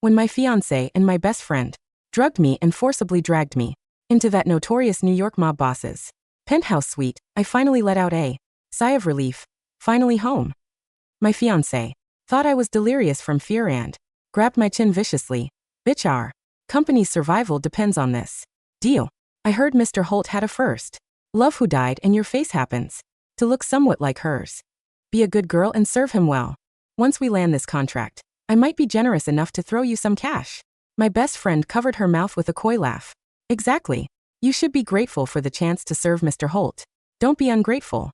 when my fiancé and my best friend drugged me and forcibly dragged me into that notorious New York mob boss's penthouse suite. I finally let out a sigh of relief. Finally home. My fiancé thought I was delirious from fear and grabbed my chin viciously. Bitch, our company's survival depends on this deal. I heard Mr. Holt had a first love who died, and your face happens to look somewhat like hers. Be a good girl and serve him well. Once we land this contract, I might be generous enough to throw you some cash. My best friend covered her mouth with a coy laugh. Exactly. You should be grateful for the chance to serve Mr. Holt. Don't be ungrateful.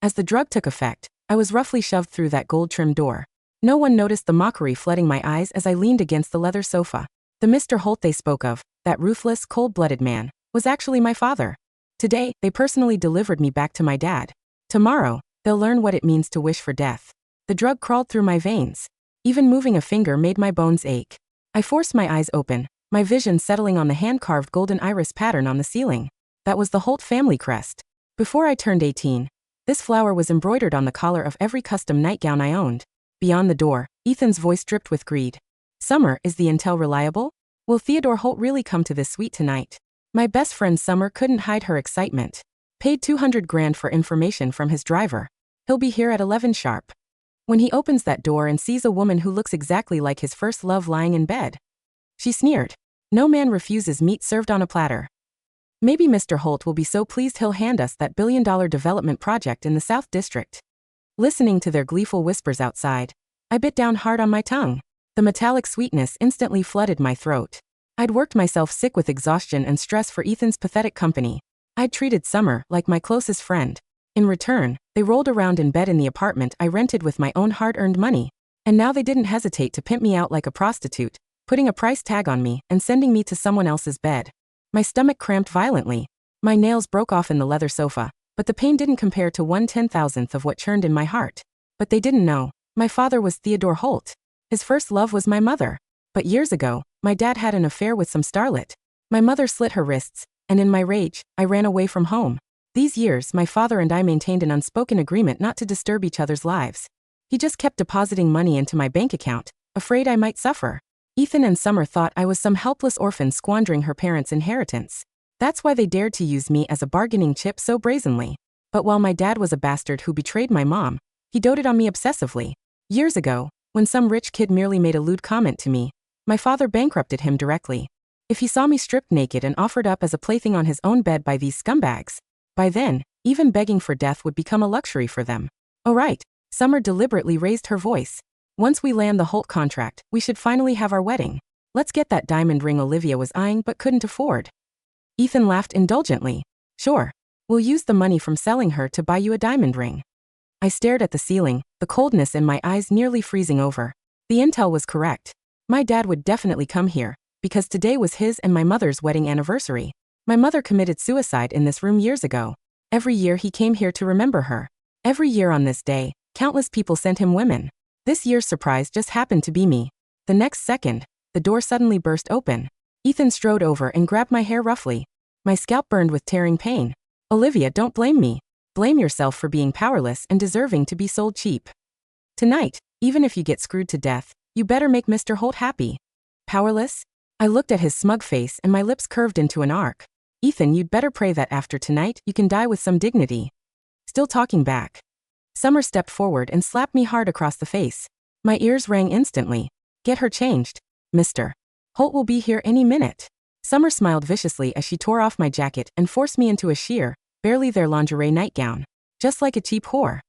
As the drug took effect, I was roughly shoved through that gold-trimmed door. No one noticed the mockery flooding my eyes as I leaned against the leather sofa. The Mr. Holt they spoke of, that ruthless, cold-blooded man, was actually my father. Today, they personally delivered me back to my dad. Tomorrow, they'll learn what it means to wish for death. The drug crawled through my veins. Even moving a finger made my bones ache. I forced my eyes open, my vision settling on the hand-carved golden iris pattern on the ceiling. That was the Holt family crest. Before I turned 18, this flower was embroidered on the collar of every custom nightgown I owned. Beyond the door, Ethan's voice dripped with greed. Summer, is the intel reliable? Will Theodore Holt really come to this suite tonight? My best friend Summer couldn't hide her excitement. Paid $200,000 for information from his driver. He'll be here at 11 sharp. When he opens that door and sees a woman who looks exactly like his first love lying in bed. She sneered. No man refuses meat served on a platter. Maybe Mr. Holt will be so pleased he'll hand us that billion-dollar development project in the South District. Listening to their gleeful whispers outside, I bit down hard on my tongue. The metallic sweetness instantly flooded my throat. I'd worked myself sick with exhaustion and stress for Ethan's pathetic company. I'd treated Summer like my closest friend. In return, they rolled around in bed in the apartment I rented with my own hard-earned money. And now they didn't hesitate to pimp me out like a prostitute, putting a price tag on me and sending me to someone else's bed. My stomach cramped violently. My nails broke off in the leather sofa, but the pain didn't compare to 1/10,000th of what churned in my heart. But they didn't know. My father was Theodore Holt. His first love was my mother. But years ago, my dad had an affair with some starlet. My mother slit her wrists, and in my rage, I ran away from home. These years, my father and I maintained an unspoken agreement not to disturb each other's lives. He just kept depositing money into my bank account, afraid I might suffer. Ethan and Summer thought I was some helpless orphan squandering her parents' inheritance. That's why they dared to use me as a bargaining chip so brazenly. But while my dad was a bastard who betrayed my mom, he doted on me obsessively. Years ago, when some rich kid merely made a lewd comment to me, my father bankrupted him directly. If he saw me stripped naked and offered up as a plaything on his own bed by these scumbags, by then, even begging for death would become a luxury for them. Oh right, Summer deliberately raised her voice. Once we land the Holt contract, we should finally have our wedding. Let's get that diamond ring Olivia was eyeing but couldn't afford. Ethan laughed indulgently. Sure. We'll use the money from selling her to buy you a diamond ring. I stared at the ceiling, the coldness in my eyes nearly freezing over. The intel was correct. My dad would definitely come here, because today was his and my mother's wedding anniversary. My mother committed suicide in this room years ago. Every year he came here to remember her. Every year on this day, countless people sent him women. This year's surprise just happened to be me. The next second, the door suddenly burst open. Ethan strode over and grabbed my hair roughly. My scalp burned with tearing pain. Olivia, don't blame me. Blame yourself for being powerless and deserving to be sold cheap. Tonight, even if you get screwed to death, you better make Mr. Holt happy. Powerless? I looked at his smug face and my lips curved into an arc. Ethan, you'd better pray that after tonight you can die with some dignity. Still talking back. Summer stepped forward and slapped me hard across the face. My ears rang instantly. Get her changed. Mr. Holt will be here any minute. Summer smiled viciously as she tore off my jacket and forced me into a sheer, barely their lingerie nightgown. Just like a cheap whore.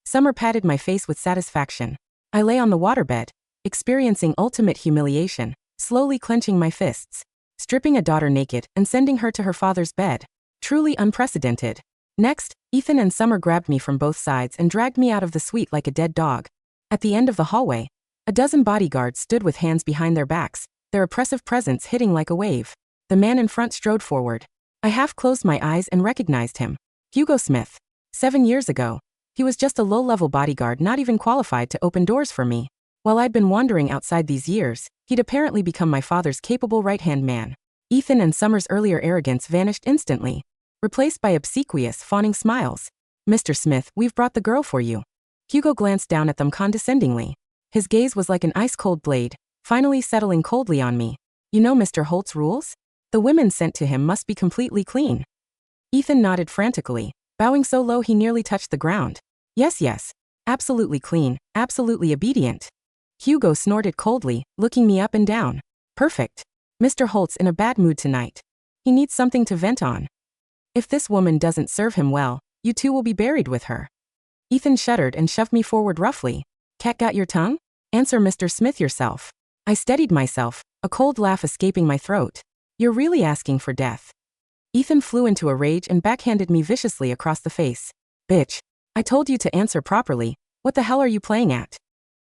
Summer patted my face with satisfaction. I lay on the waterbed, experiencing ultimate humiliation, slowly clenching my fists, stripping a daughter naked and sending her to her father's bed. Truly unprecedented. Next, Ethan and Summer grabbed me from both sides and dragged me out of the suite like a dead dog. At the end of the hallway, a dozen bodyguards stood with hands behind their backs, their oppressive presence hitting like a wave. The man in front strode forward. I half closed my eyes and recognized him. Hugo Smith. 7 years ago, he was just a low-level bodyguard not even qualified to open doors for me. While I'd been wandering outside these years, he'd apparently become my father's capable right-hand man. Ethan and Summer's earlier arrogance vanished instantly, replaced by obsequious, fawning smiles. Mr. Smith, we've brought the girl for you. Hugo glanced down at them condescendingly. His gaze was like an ice-cold blade, finally settling coldly on me. You know Mr. Holt's rules? The women sent to him must be completely clean. Ethan nodded frantically, bowing so low he nearly touched the ground. Yes, yes. Absolutely clean, absolutely obedient. Hugo snorted coldly, looking me up and down. Perfect. Mr. Holt's in a bad mood tonight. He needs something to vent on. If this woman doesn't serve him well, you two will be buried with her. Ethan shuddered and shoved me forward roughly. Cat got your tongue? Answer Mr. Smith yourself. I steadied myself, a cold laugh escaping my throat. You're really asking for death. Ethan flew into a rage and backhanded me viciously across the face. Bitch. I told you to answer properly. What the hell are you playing at?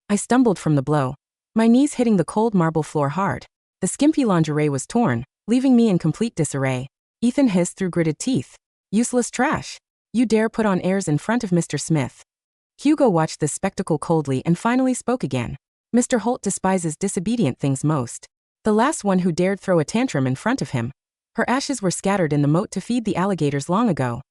I stumbled from the blow, my knees hitting the cold marble floor hard. The skimpy lingerie was torn, leaving me in complete disarray. Ethan hissed through gritted teeth. Useless trash. You dare put on airs in front of Mr. Smith. Hugo watched this spectacle coldly and finally spoke again. Mr. Holt despises disobedient things most. The last one who dared throw a tantrum in front of him. Her ashes were scattered in the moat to feed the alligators long ago.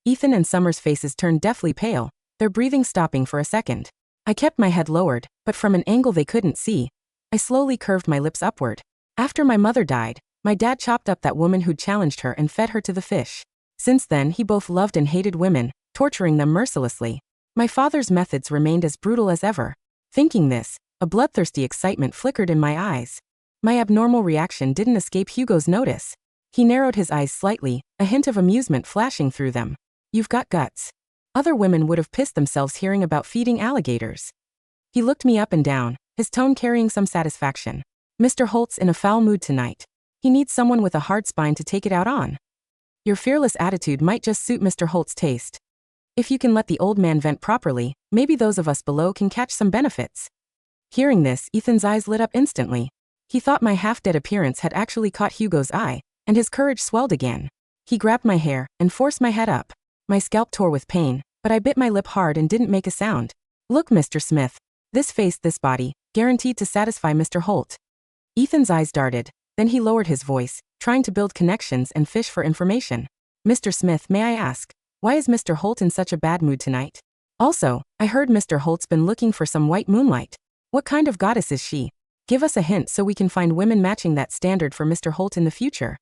Ethan and Summer's faces turned deathly pale, their breathing stopping for a second. I kept my head lowered, but from an angle they couldn't see. I slowly curved my lips upward. After my mother died, my dad chopped up that woman who'd challenged her and fed her to the fish. Since then he both loved and hated women, torturing them mercilessly. My father's methods remained as brutal as ever. Thinking this, a bloodthirsty excitement flickered in my eyes. My abnormal reaction didn't escape Hugo's notice. He narrowed his eyes slightly, a hint of amusement flashing through them. You've got guts. Other women would have pissed themselves hearing about feeding alligators. He looked me up and down, his tone carrying some satisfaction. Mr. Holt's in a foul mood tonight. He needs someone with a hard spine to take it out on. Your fearless attitude might just suit Mr. Holt's taste. If you can let the old man vent properly, maybe those of us below can catch some benefits. Hearing this, Ethan's eyes lit up instantly. He thought my half-dead appearance had actually caught Hugo's eye, and his courage swelled again. He grabbed my hair and forced my head up. My scalp tore with pain, but I bit my lip hard and didn't make a sound. Look, Mr. Smith. This face, this body, guaranteed to satisfy Mr. Holt. Ethan's eyes darted, then he lowered his voice, trying to build connections and fish for information. Mr. Smith, may I ask, why is Mr. Holt in such a bad mood tonight? Also, I heard Mr. Holt's been looking for some white moonlight. What kind of goddess is she? Give us a hint so we can find women matching that standard for Mr. Holt in the future.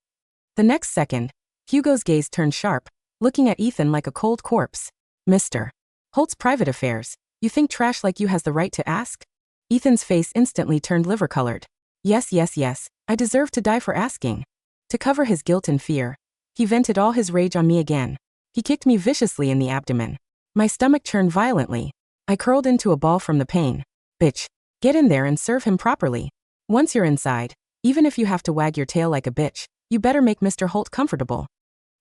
The next second, Hugo's gaze turned sharp, looking at Ethan like a cold corpse. Mr. Holt's private affairs. You think trash like you has the right to ask? Ethan's face instantly turned liver-colored. Yes, yes, yes, I deserve to die for asking. To cover his guilt and fear, he vented all his rage on me again. He kicked me viciously in the abdomen. My stomach churned violently. I curled into a ball from the pain. Bitch, get in there and serve him properly. Once you're inside, even if you have to wag your tail like a bitch, you better make Mr. Holt comfortable.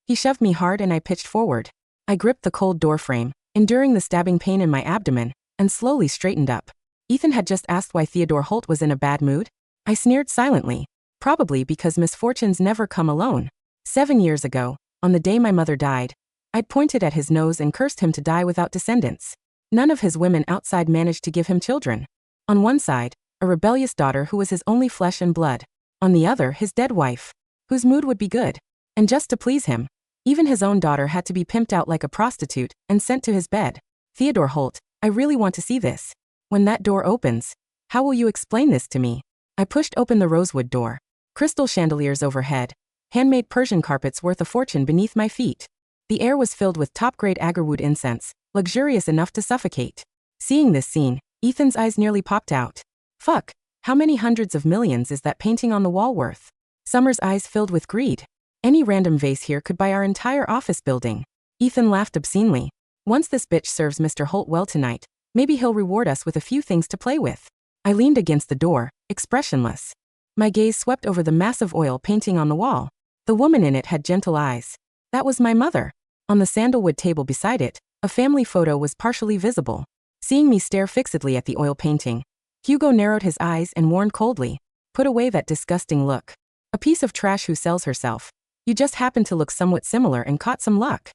He shoved me hard and I pitched forward. I gripped the cold door frame, enduring the stabbing pain in my abdomen, and slowly straightened up. Ethan had just asked why Theodore Holt was in a bad mood. I sneered silently. Probably because misfortunes never come alone. 7 years ago, on the day my mother died, I'd pointed at his nose and cursed him to die without descendants. None of his women outside managed to give him children. On one side, a rebellious daughter who was his only flesh and blood. On the other, his dead wife, whose mood would be good. And just to please him, even his own daughter had to be pimped out like a prostitute and sent to his bed. Theodore Holt, I really want to see this. When that door opens, how will you explain this to me? I pushed open the rosewood door. Crystal chandeliers overhead, handmade Persian carpets worth a fortune beneath my feet. The air was filled with top-grade agarwood incense, luxurious enough to suffocate. Seeing this scene, Ethan's eyes nearly popped out. Fuck, how many hundreds of millions is that painting on the wall worth? Summer's eyes filled with greed. Any random vase here could buy our entire office building. Ethan laughed obscenely. Once this bitch serves Mr. Holt well tonight, maybe he'll reward us with a few things to play with. I leaned against the door, expressionless. My gaze swept over the massive oil painting on the wall. The woman in it had gentle eyes. That was my mother. On the sandalwood table beside it, a family photo was partially visible. Seeing me stare fixedly at the oil painting, Hugo narrowed his eyes and warned coldly, "Put away that disgusting look. A piece of trash who sells herself. You just happened to look somewhat similar and caught some luck."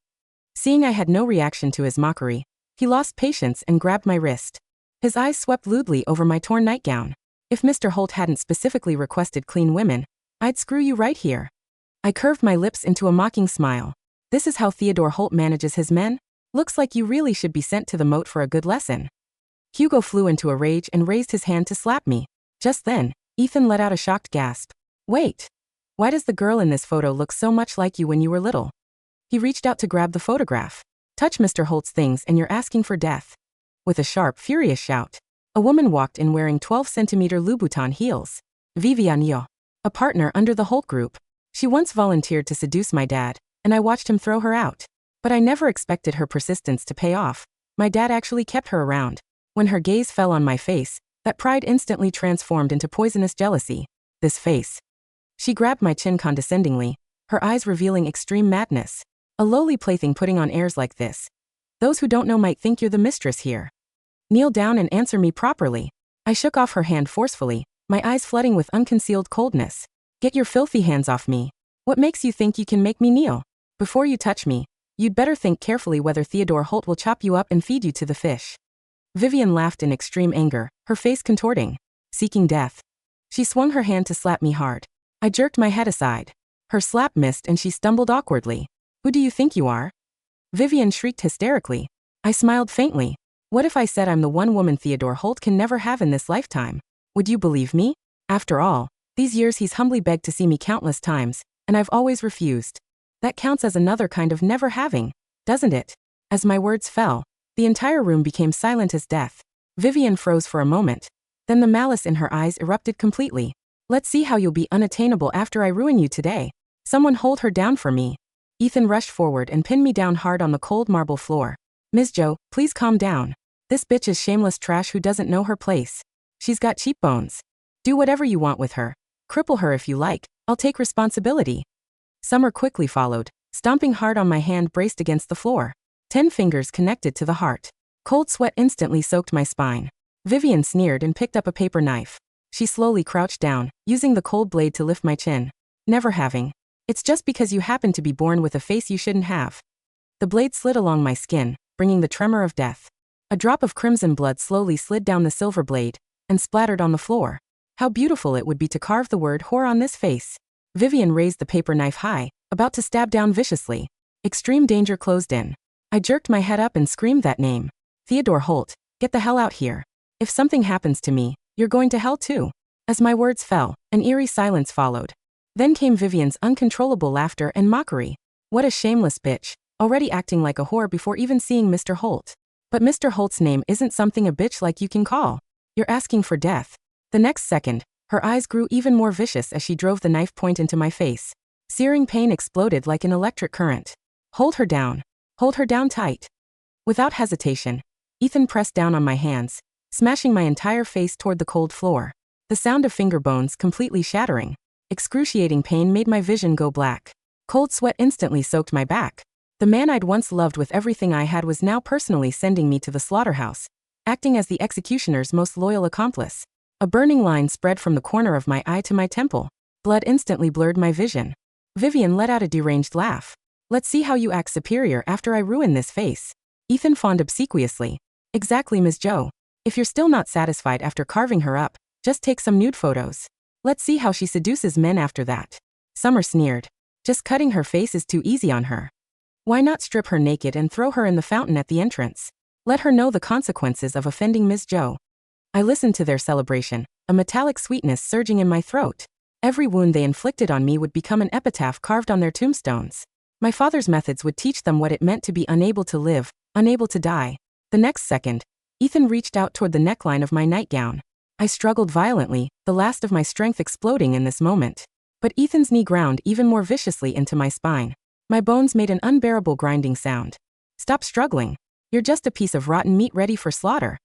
Seeing I had no reaction to his mockery, he lost patience and grabbed my wrist. His eyes swept lewdly over my torn nightgown. If Mr. Holt hadn't specifically requested clean women, I'd screw you right here. I curved my lips into a mocking smile. This is how Theodore Holt manages his men? Looks like you really should be sent to the moat for a good lesson. Hugo flew into a rage and raised his hand to slap me. Just then, Ethan let out a shocked gasp. Wait. Why does the girl in this photo look so much like you when you were little? He reached out to grab the photograph. Touch Mr. Holt's things and you're asking for death. With a sharp, furious shout, a woman walked in wearing 12-centimeter Louboutin heels. Viviane Yo, a partner under the Holt group. She once volunteered to seduce my dad, and I watched him throw her out. But I never expected her persistence to pay off. My dad actually kept her around. When her gaze fell on my face, that pride instantly transformed into poisonous jealousy. This face. She grabbed my chin condescendingly, her eyes revealing extreme madness. A lowly plaything putting on airs like this. Those who don't know might think you're the mistress here. Kneel down and answer me properly. I shook off her hand forcefully, my eyes flooding with unconcealed coldness. Get your filthy hands off me. What makes you think you can make me kneel? Before you touch me, you'd better think carefully whether Theodore Holt will chop you up and feed you to the fish. Vivian laughed in extreme anger, her face contorting, seeking death. She swung her hand to slap me hard. I jerked my head aside. Her slap missed and she stumbled awkwardly. Who do you think you are? Vivian shrieked hysterically. I smiled faintly. What if I said I'm the one woman Theodore Holt can never have in this lifetime? Would you believe me? After all, these years he's humbly begged to see me countless times, and I've always refused. That counts as another kind of never having, doesn't it? As my words fell, the entire room became silent as death. Vivian froze for a moment. Then the malice in her eyes erupted completely. Let's see how you'll be unattainable after I ruin you today. Someone hold her down for me. Ethan rushed forward and pinned me down hard on the cold marble floor. Ms. Joe, please calm down. This bitch is shameless trash who doesn't know her place. She's got cheekbones. Do whatever you want with her. Cripple her if you like. I'll take responsibility. Summer quickly followed, stomping hard on my hand braced against the floor. 10 fingers connected to the heart. Cold sweat instantly soaked my spine. Vivian sneered and picked up a paper knife. She slowly crouched down, using the cold blade to lift my chin. Never having. It's just because you happen to be born with a face you shouldn't have. The blade slid along my skin, bringing the tremor of death. A drop of crimson blood slowly slid down the silver blade and splattered on the floor. How beautiful it would be to carve the word whore on this face. Vivian raised the paper knife high, about to stab down viciously. Extreme danger closed in. I jerked my head up and screamed that name. Theodore Holt, get the hell out here. If something happens to me, you're going to hell too. As my words fell, an eerie silence followed. Then came Vivian's uncontrollable laughter and mockery. What a shameless bitch, already acting like a whore before even seeing Mr. Holt. But Mr. Holt's name isn't something a bitch like you can call. You're asking for death. The next second, her eyes grew even more vicious as she drove the knife point into my face. Searing pain exploded like an electric current. Hold her down. Hold her down tight. Without hesitation, Ethan pressed down on my hands, smashing my entire face toward the cold floor. The sound of finger bones completely shattering. Excruciating pain made my vision go black. Cold sweat instantly soaked my back. The man I'd once loved with everything I had was now personally sending me to the slaughterhouse, acting as the executioner's most loyal accomplice. A burning line spread from the corner of my eye to my temple. Blood instantly blurred my vision. Vivian let out a deranged laugh. Let's see how you act superior after I ruin this face. Ethan fawned obsequiously. Exactly, Ms. Joe. If you're still not satisfied after carving her up, just take some nude photos. Let's see how she seduces men after that. Summer sneered. Just cutting her face is too easy on her. Why not strip her naked and throw her in the fountain at the entrance? Let her know the consequences of offending Ms. Joe. I listened to their celebration, a metallic sweetness surging in my throat. Every wound they inflicted on me would become an epitaph carved on their tombstones. My father's methods would teach them what it meant to be unable to live, unable to die. The next second, Ethan reached out toward the neckline of my nightgown. I struggled violently, the last of my strength exploding in this moment. But Ethan's knee ground even more viciously into my spine. My bones made an unbearable grinding sound. Stop struggling. You're just a piece of rotten meat ready for slaughter.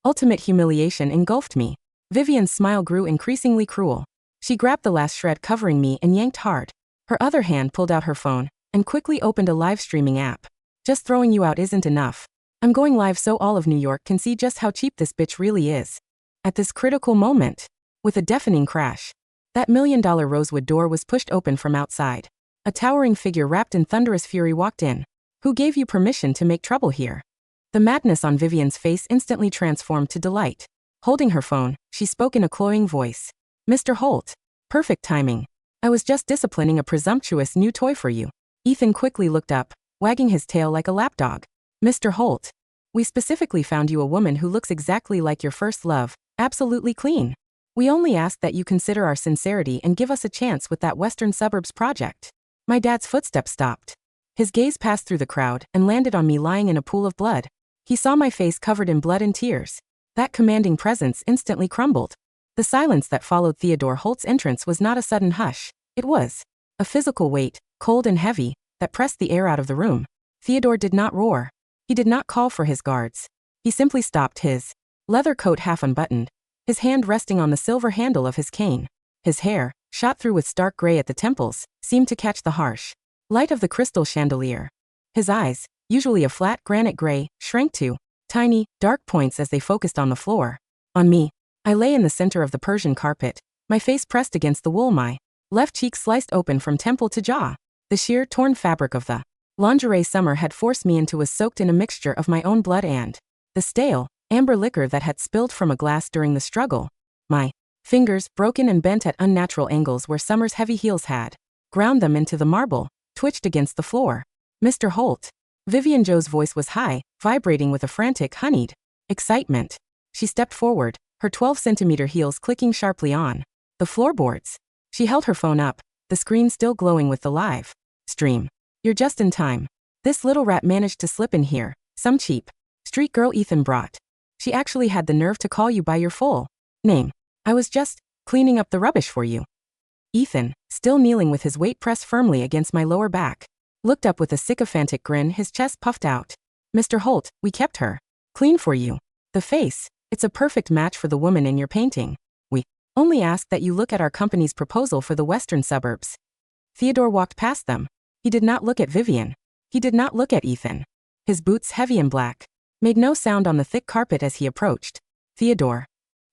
Ultimate humiliation engulfed me. Vivian's smile grew increasingly cruel. She grabbed the last shred covering me and yanked hard. Her other hand pulled out her phone and quickly opened a live streaming app. Just throwing you out isn't enough. I'm going live so all of New York can see just how cheap this bitch really is. At this critical moment, with a deafening crash, that $1 million rosewood door was pushed open from outside. A towering figure wrapped in thunderous fury walked in. Who gave you permission to make trouble here? The madness on Vivian's face instantly transformed to delight. Holding her phone, she spoke in a cloying voice. Mr. Holt. Perfect timing. I was just disciplining a presumptuous new toy for you. Ethan quickly looked up, wagging his tail like a lapdog. Mr. Holt. We specifically found you a woman who looks exactly like your first love, absolutely clean. We only ask that you consider our sincerity and give us a chance with that Western Suburbs project. My dad's footsteps stopped. His gaze passed through the crowd and landed on me lying in a pool of blood. He saw my face covered in blood and tears. That commanding presence instantly crumbled. The silence that followed Theodore Holt's entrance was not a sudden hush. It was a physical weight, cold and heavy, that pressed the air out of the room. Theodore did not roar. He did not call for his guards. He simply stopped, his leather coat half unbuttoned, his hand resting on the silver handle of his cane. His hair, shot through with stark gray at the temples, seemed to catch the harsh light of the crystal chandelier. His eyes, usually a flat granite gray, shrank to tiny, dark points as they focused on the floor. On me. I lay in the center of the Persian carpet, my face pressed against the wool, my left cheek sliced open from temple to jaw. The sheer, torn fabric of the lingerie Summer had forced me into was soaked in a mixture of my own blood and the stale, amber liquor that had spilled from a glass during the struggle. My fingers, broken and bent at unnatural angles where Summer's heavy heels had ground them into the marble, twitched against the floor. Mr. Holt. Vivian Jo's voice was high, vibrating with a frantic, honeyed excitement. She stepped forward, her 12-centimeter heels clicking sharply on the floorboards. She held her phone up, the screen still glowing with the live stream. You're just in time. This little rat managed to slip in here, some cheap street girl Ethan brought. She actually had the nerve to call you by your full name. I was just cleaning up the rubbish for you. Ethan, still kneeling with his weight pressed firmly against my lower back, looked up with a sycophantic grin, his chest puffed out. Mr. Holt, we kept her clean for you. The face, it's a perfect match for the woman in your painting. We only ask that you look at our company's proposal for the Western Suburbs. Theodore walked past them. He did not look at Vivian. He did not look at Ethan. His boots, heavy and black, made no sound on the thick carpet as he approached. Theodore.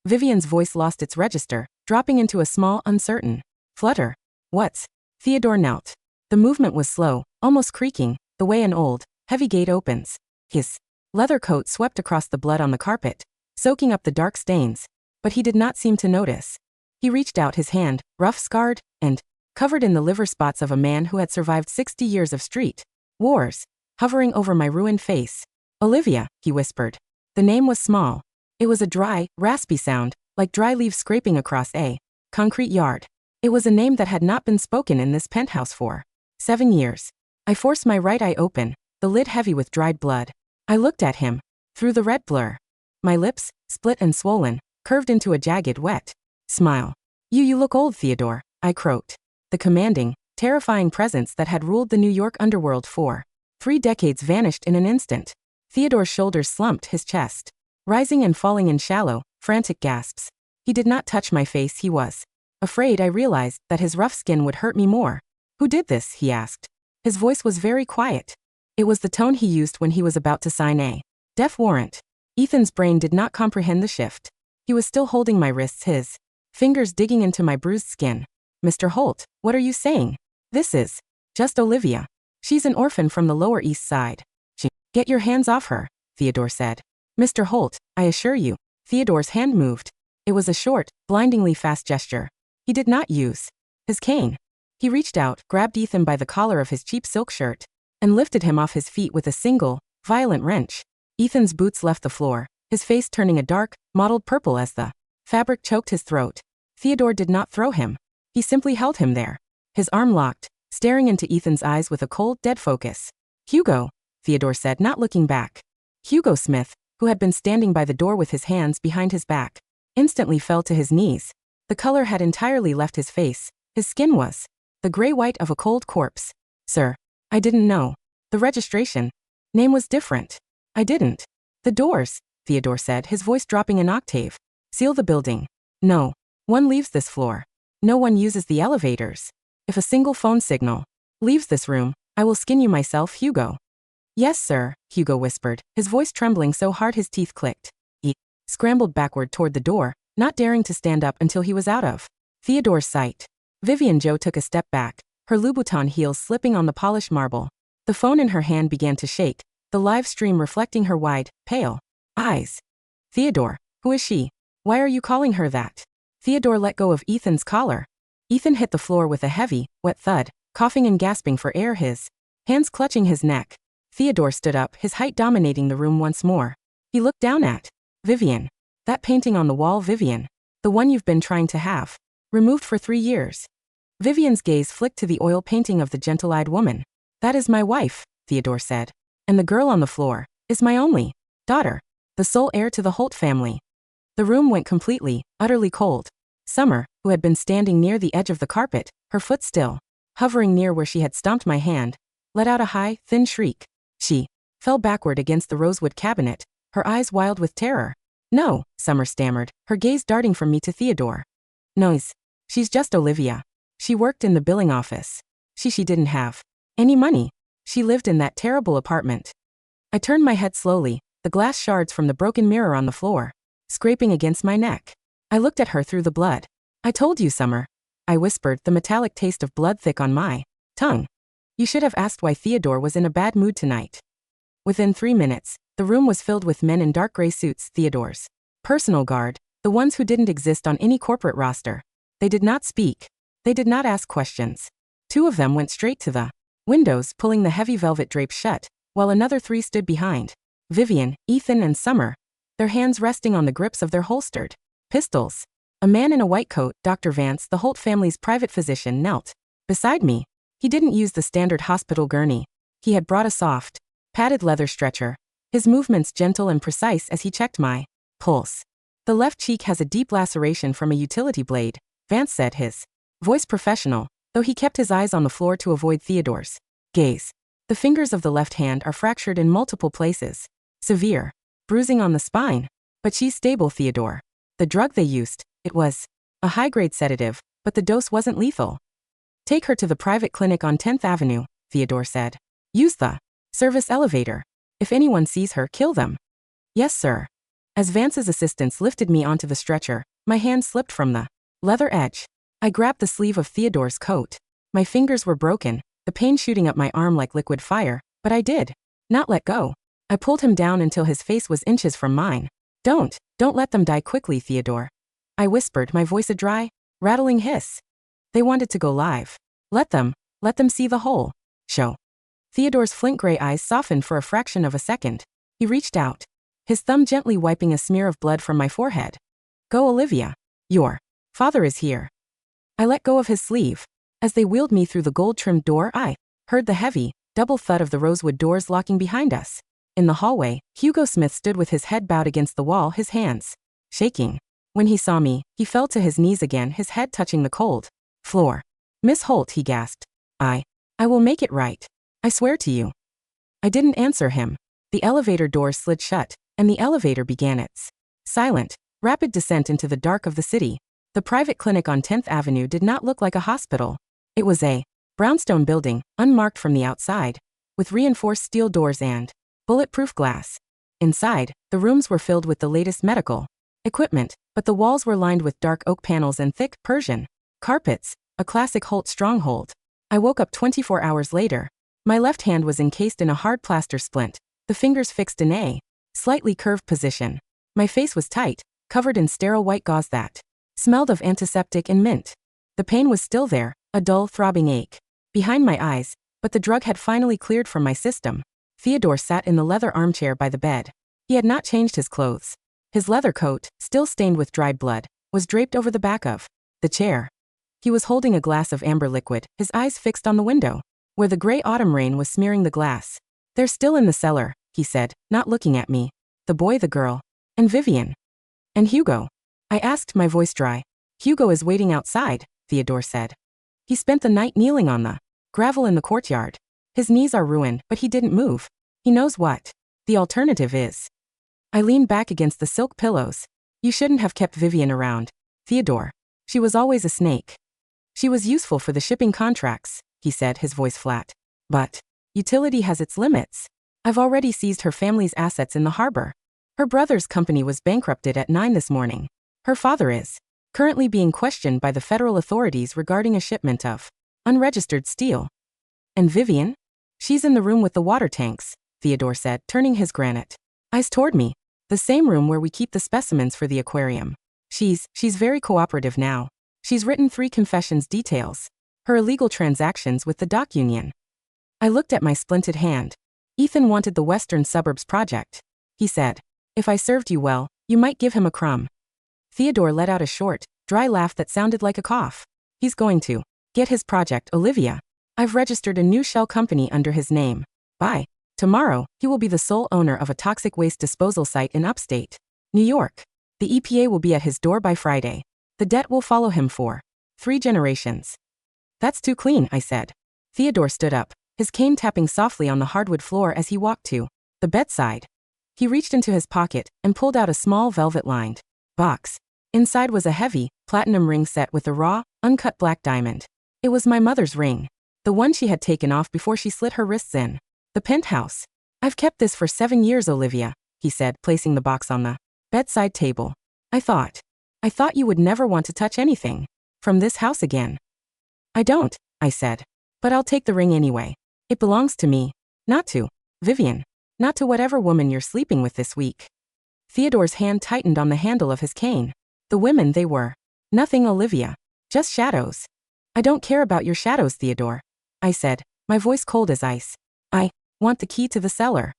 Vivian's voice lost its register, dropping into a small, uncertain flutter. What's? Theodore knelt. The movement was slow, almost creaking, the way an old, heavy gate opens. His leather coat swept across the blood on the carpet, soaking up the dark stains, but he did not seem to notice. He reached out his hand, rough, scarred, and covered in the liver spots of a man who had survived 60 years of street wars, hovering over my ruined face. Olivia, he whispered. The name was small. It was a dry, raspy sound, like dry leaves scraping across a concrete yard. It was a name that had not been spoken in this penthouse for 7 years. I forced my right eye open, the lid heavy with dried blood. I looked at him, through the red blur. My lips, split and swollen, curved into a jagged, wet smile. You look old, Theodore, I croaked. The commanding, terrifying presence that had ruled the New York underworld for 3 decades vanished in an instant. Theodore's shoulders slumped, his chest rising and falling in shallow, frantic gasps. He did not touch my face. He was afraid. I realized that his rough skin would hurt me more. Who did this? He asked. His voice was very quiet. It was the tone he used when he was about to sign a death warrant. Ethan's brain did not comprehend the shift. He was still holding my wrists, his fingers digging into my bruised skin. Mr. Holt, what are you saying? This is just Olivia. She's an orphan from the Lower East Side. Get your hands off her, Theodore said. Mr. Holt, I assure you. Theodore's hand moved. It was a short, blindingly fast gesture. He did not use his cane. He reached out, grabbed Ethan by the collar of his cheap silk shirt, and lifted him off his feet with a single, violent wrench. Ethan's boots left the floor, his face turning a dark, mottled purple as the fabric choked his throat. Theodore did not throw him. He simply held him there. His arm locked, staring into Ethan's eyes with a cold, dead focus. Hugo, Theodore said, not looking back. Hugo Smith, who had been standing by the door with his hands behind his back, instantly fell to his knees. The color had entirely left his face. His skin was the gray-white of a cold corpse. Sir, I didn't know. The registration name was different. I didn't. The doors, Theodore said, his voice dropping an octave. Seal the building. No one leaves this floor. No one uses the elevators. If a single phone signal leaves this room, I will skin you myself, Hugo. Yes, sir, Hugo whispered, his voice trembling so hard his teeth clicked. He scrambled backward toward the door, not daring to stand up until he was out of Theodore's sight. Vivian Jo took a step back, her Louboutin heels slipping on the polished marble. The phone in her hand began to shake, the live stream reflecting her wide, pale eyes. Theodore, who is she? Why are you calling her that? Theodore let go of Ethan's collar. Ethan hit the floor with a heavy, wet thud, coughing and gasping for air, his hands clutching his neck. Theodore stood up, his height dominating the room once more. He looked down at Vivian. That painting on the wall, Vivian. The one you've been trying to have. Removed for 3 years. Vivian's gaze flicked to the oil painting of the gentle-eyed woman. That is my wife, Theodore said. And the girl on the floor is my only daughter, the sole heir to the Holt family. The room went completely, utterly cold. Summer, who had been standing near the edge of the carpet, her foot still hovering near where she had stomped my hand, let out a high, thin shriek. She fell backward against the rosewood cabinet, her eyes wild with terror. No, Summer stammered, her gaze darting from me to Theodore. Noise. She's just Olivia. She worked in the billing office. She didn't have any money. She lived in that terrible apartment. I turned my head slowly, the glass shards from the broken mirror on the floor scraping against my neck. I looked at her through the blood. I told you, Summer, I whispered, the metallic taste of blood thick on my tongue. You should have asked why Theodore was in a bad mood tonight. Within 3 minutes, the room was filled with men in dark gray suits, Theodore's personal guard, the ones who didn't exist on any corporate roster. They did not speak. They did not ask questions. 2 of them went straight to the windows, pulling the heavy velvet drapes shut, while another 3 stood behind. Vivian, Ethan, and Summer, their hands resting on the grips of their holstered pistols. A man in a white coat, Dr. Vance, the Holt family's private physician, knelt beside me. He didn't use the standard hospital gurney. He had brought a soft, padded leather stretcher, his movements gentle and precise as he checked my pulse. The left cheek has a deep laceration from a utility blade, Vance said, his voice professional, though he kept his eyes on the floor to avoid Theodore's gaze. The fingers of the left hand are fractured in multiple places. Severe bruising on the spine. But she's stable, Theodore. The drug they used, it was a high-grade sedative, but the dose wasn't lethal. Take her to the private clinic on 10th Avenue, Theodore said. Use the service elevator. If anyone sees her, kill them. Yes, sir. As Vance's assistants lifted me onto the stretcher, my hand slipped from the leather edge. I grabbed the sleeve of Theodore's coat. My fingers were broken, the pain shooting up my arm like liquid fire, but I did not let go. I pulled him down until his face was inches from mine. Don't let them die quickly, Theodore. I whispered, my voice a dry, rattling hiss. They wanted to go live. Let them see the whole show. Theodore's flint gray eyes softened for a fraction of a second. He reached out, his thumb gently wiping a smear of blood from my forehead. Go, Olivia. Your father is here. I let go of his sleeve. As they wheeled me through the gold-trimmed door, I heard the heavy, double thud of the rosewood doors locking behind us. In the hallway, Hugo Smith stood with his head bowed against the wall, his hands shaking. When he saw me, he fell to his knees again, his head touching the cold floor. Miss Holt, he gasped. I will make it right. I swear to you. I didn't answer him. The elevator door slid shut, and the elevator began its silent, rapid descent into the dark of the city. The private clinic on 10th Avenue did not look like a hospital. It was a brownstone building, unmarked from the outside, with reinforced steel doors and bulletproof glass. Inside, the rooms were filled with the latest medical equipment, but the walls were lined with dark oak panels and thick Persian carpets, a classic Holt stronghold. I woke up 24 hours later. My left hand was encased in a hard plaster splint, the fingers fixed in a slightly curved position. My face was tight, covered in sterile white gauze that smelled of antiseptic and mint. The pain was still there, a dull, throbbing ache behind my eyes, but the drug had finally cleared from my system. Theodore sat in the leather armchair by the bed. He had not changed his clothes. His leather coat, still stained with dried blood, was draped over the back of the chair. He was holding a glass of amber liquid, his eyes fixed on the window, where the gray autumn rain was smearing the glass. They're still in the cellar, he said, not looking at me. The boy, the girl, and Vivian. And Hugo? I asked, my voice dry. Hugo is waiting outside, Theodore said. He spent the night kneeling on the gravel in the courtyard. His knees are ruined, but he didn't move. He knows what the alternative is. I leaned back against the silk pillows. You shouldn't have kept Vivian around, Theodore. She was always a snake. She was useful for the shipping contracts, he said, his voice flat. But utility has its limits. I've already seized her family's assets in the harbor. Her brother's company was bankrupted at 9 this morning. Her father is currently being questioned by the federal authorities regarding a shipment of unregistered steel. And Vivian? She's in the room with the water tanks, Theodore said, turning his granite eyes toward me. The same room where we keep the specimens for the aquarium. She's very cooperative now. She's written 3 confessions details. Her illegal transactions with the dock union. I looked at my splinted hand. Ethan wanted the Western Suburbs project. He said, if I served you well, you might give him a crumb. Theodore let out a short, dry laugh that sounded like a cough. He's going to get his project, Olivia. I've registered a new shell company under his name. By tomorrow, he will be the sole owner of a toxic waste disposal site in upstate New York. The EPA will be at his door by Friday. The debt will follow him for 3 generations. That's too clean, I said. Theodore stood up, his cane tapping softly on the hardwood floor as he walked to the bedside. He reached into his pocket and pulled out a small velvet-lined box. Inside was a heavy, platinum ring set with a raw, uncut black diamond. It was my mother's ring. The one she had taken off before she slit her wrists in the penthouse. I've kept this for 7 years, Olivia, he said, placing the box on the bedside table. I thought you would never want to touch anything from this house again. I don't, I said. But I'll take the ring anyway. It belongs to me, not to Vivian, not to whatever woman you're sleeping with this week. Theodore's hand tightened on the handle of his cane. The women, they were nothing, Olivia. Just shadows. I don't care about your shadows, Theodore, I said, my voice cold as ice. I want the key to the cellar.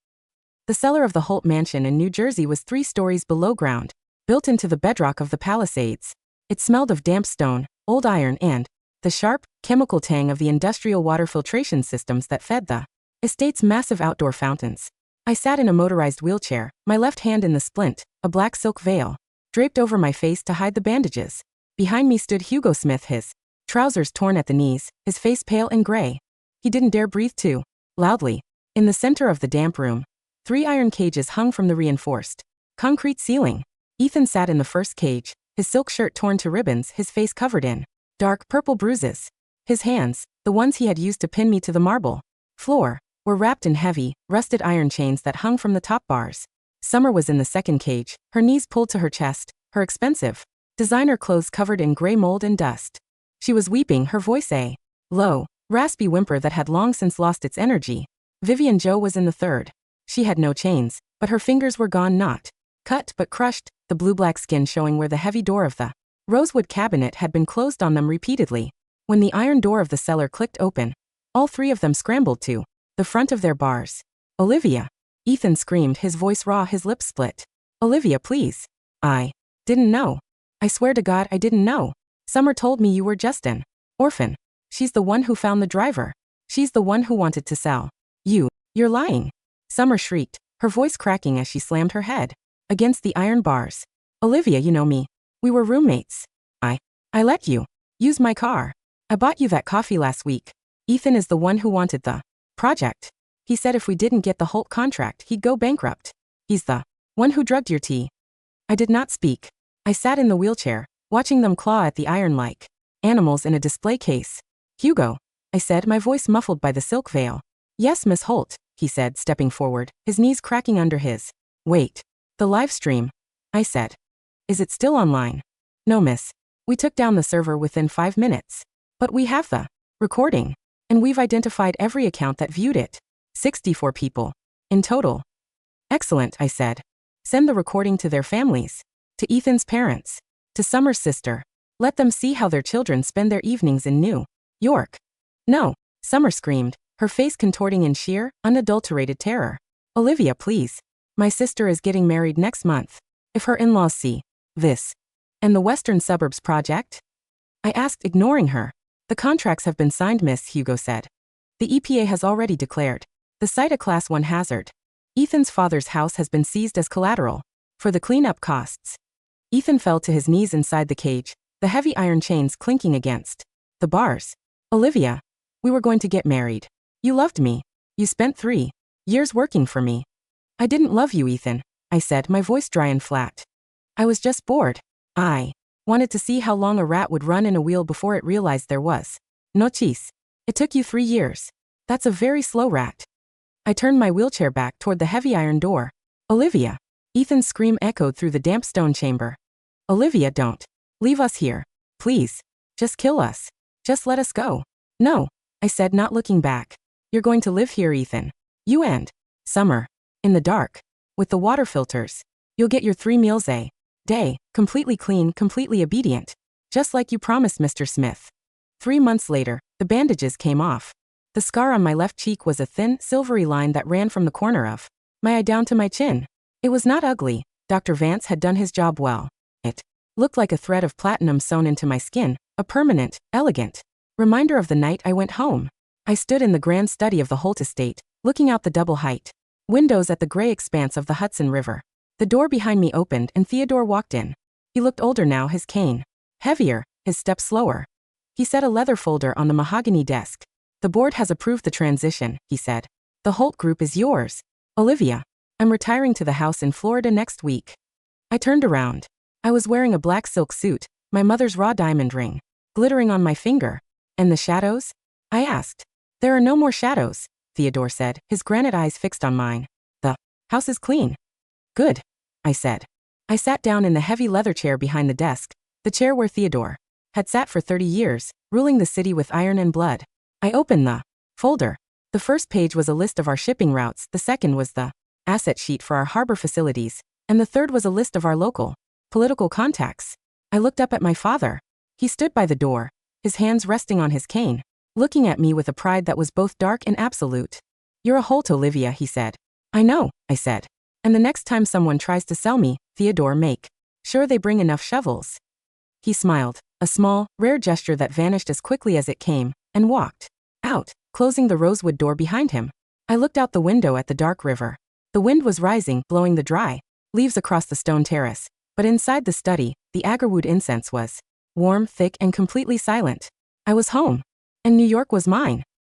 The cellar of the Holt mansion in New Jersey was 3 stories below ground, built into the bedrock of the Palisades. It smelled of damp stone, old iron, and the sharp, chemical tang of the industrial water filtration systems that fed the estate's massive outdoor fountains. I sat in a motorized wheelchair, my left hand in the splint, a black silk veil draped over my face to hide the bandages. Behind me stood Hugo Smith, his trousers torn at the knees, his face pale and gray. He didn't dare breathe too loudly. In the center of the damp room, 3 iron cages hung from the reinforced concrete ceiling. Ethan sat in the first cage, his silk shirt torn to ribbons, his face covered in dark purple bruises. His hands, the ones he had used to pin me to the marble floor, were wrapped in heavy, rusted iron chains that hung from the top bars. Summer was in the second cage, her knees pulled to her chest, her expensive designer clothes covered in gray mold and dust. She was weeping, her voice a low, raspy whimper that had long since lost its energy. Vivian Jo was in the third. She had no chains, but her fingers were gone, not cut but crushed, the blue-black skin showing where the heavy door of the rosewood cabinet had been closed on them repeatedly. When the iron door of the cellar clicked open, all 3 of them scrambled to the front of their bars. Olivia! Ethan screamed, his voice raw, his lips split. Olivia, please. I didn't know. I swear to God I didn't know. Summer told me you were just an orphan. She's the one who found the driver. She's the one who wanted to sell you. You're lying. Summer shrieked, her voice cracking as she slammed her head against the iron bars. Olivia, you know me. We were roommates. I let you use my car. I bought you that coffee last week. Ethan is the one who wanted the project. He said if we didn't get the Holt contract, he'd go bankrupt. He's the one who drugged your tea. I did not speak. I sat in the wheelchair, watching them claw at the iron like animals in a display case. Hugo, I said, my voice muffled by the silk veil. Yes, Miss Holt, he said, stepping forward, his knees cracking under his weight. The live stream, I said. Is it still online? No, miss. We took down the server within 5 minutes. But we have the recording, and we've identified every account that viewed it. 64 people. In total. Excellent, I said. Send the recording to their families. To Ethan's parents. To Summer's sister. Let them see how their children spend their evenings in New York. No, Summer screamed, her face contorting in sheer, unadulterated terror. Olivia, please. My sister is getting married next month. If her in-laws see this. And the Western Suburbs project? I asked, ignoring her. The contracts have been signed, Miss, Hugo said. The EPA has already declared the site a Class 1 hazard. Ethan's father's house has been seized as collateral for the cleanup costs. Ethan fell to his knees inside the cage, the heavy iron chains clinking against the bars. Olivia, we were going to get married. You loved me. You spent 3 years working for me. I didn't love you, Ethan, I said, my voice dry and flat. I was just bored. I wanted to see how long a rat would run in a wheel before it realized there was no cheese. It took you 3 years. That's a very slow rat. I turned my wheelchair back toward the heavy iron door. Olivia. Ethan's scream echoed through the damp stone chamber. Olivia, don't leave us here. Please. Just kill us. Just let us go. No, I said, not looking back. You're going to live here, Ethan. You and Summer. In the dark. With the water filters. You'll get your 3 meals a day, completely clean, completely obedient. Just like you promised, Mr. Smith. 3 months later, the bandages came off. The scar on my left cheek was a thin, silvery line that ran from the corner of my eye down to my chin. It was not ugly. Dr. Vance had done his job well. It Looked like a thread of platinum sewn into my skin, a permanent, elegant reminder of the night I went home. I stood in the grand study of the Holt estate, looking out the double height windows at the gray expanse of the Hudson River. The door behind me opened and Theodore walked in. He looked older now, his cane heavier, his step slower. He set a leather folder on the mahogany desk. The board has approved the transition, he said. The Holt Group is yours, Olivia. I'm retiring to the house in Florida next week. I turned around. I was wearing a black silk suit, my mother's raw diamond ring glittering on my finger. And the shadows? I asked. There are no more shadows, Theodore said, his granite eyes fixed on mine. The house is clean. Good, I said. I sat down in the heavy leather chair behind the desk, the chair where Theodore had sat for 30 years, ruling the city with iron and blood. I opened the folder. The first page was a list of our shipping routes, the second was the asset sheet for our harbor facilities, and the third was a list of our local political contacts. I looked up at my father. He stood by the door, his hands resting on his cane, looking at me with a pride that was both dark and absolute. You're a Holt, Olivia, he said. I know, I said. And the next time someone tries to sell me, Theodore, make sure they bring enough shovels. He smiled, a small, rare gesture that vanished as quickly as it came, and walked out, closing the rosewood door behind him. I looked out the window at the dark river. The wind was rising, blowing the dry leaves across the stone terrace, but inside the study, the agarwood incense was warm, thick, and completely silent. I was home, and New York was mine.